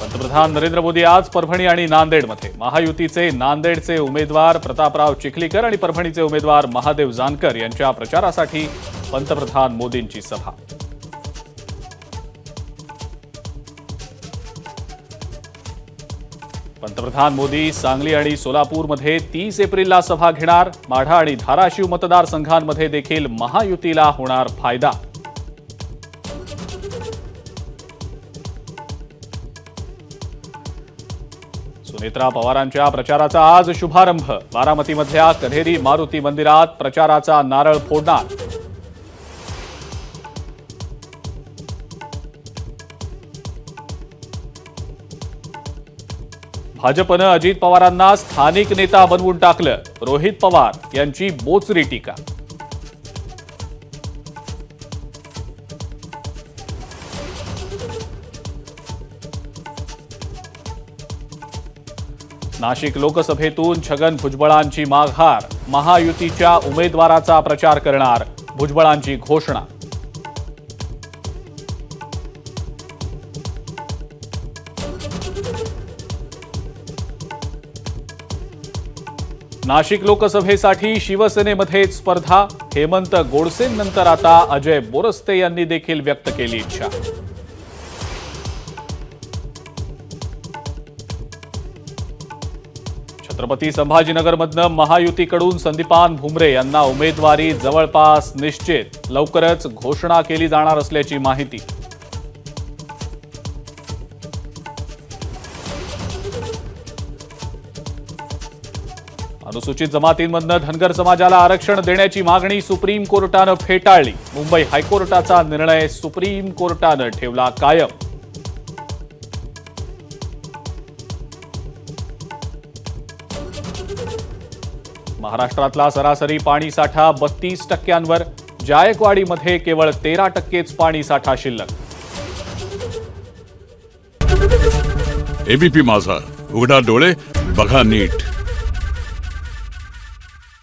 पंतप्रधान नरेंद्र मोदी आज परभणी आणि नांदेडमध्ये महायुतीचे नांदेडचे उमेदवार प्रतापराव चिखलीकर आणि परभणीचे उमेदवार महादेव जानकर यांच्या प्रचारासाठी पंतप्रधान मोदींची सभा। पंतप्रधान मोदी सांगली आणि सोलापूरमध्ये 30 एप्रिलला सभा घेणार। माढा आणि धाराशिव मतदारसंघांमध्ये देखील महायुतीला होणार फायदा। सुनेत्रा पवारांच्या प्रचाराचा आज शुभारंभ। बारामतीमधल्या कन्हेरी मारुती मंदिरात प्रचाराचा नारळ फोडणार। भाजपनं अजित पवारांना स्थानिक नेता बनवून टाकलं। रोहित पवार यांची बोचरी टीका। नाशिक लोकसभेतून छगन भुजबळांची माघार। महायुतीच्या उमेदवाराचा प्रचार करणार। भुजबळांची घोषणा। नाशिक लोकसभेसाठी शिवसेनेमध्येच स्पर्धा। हेमंत गोडसेंनंतर आता अजय बोरस्ते यांनी देखील व्यक्त केली इच्छा। छत्रपती संभाजीनगरमधनं महायुतीकडून संदीपान भुमरे यांना उमेदवारी जवळपास निश्चित। लवकरच घोषणा केली जाणार असल्याची माहिती। अनुसूचित जमातींमधनं धनगर समाजाला आरक्षण देण्याची मागणी सुप्रीम कोर्टानं फेटाळली। मुंबई हायकोर्टाचा निर्णय सुप्रीम कोर्टानं ठेवला कायम। महाराष्ट्रातला सरासरी पाणीसाठा 32%वर। जायकवाडीमध्ये केवळ 13%च पाणीसाठा शिल्लक। एबीपी माझा, उघडा डोळे बघा नीट।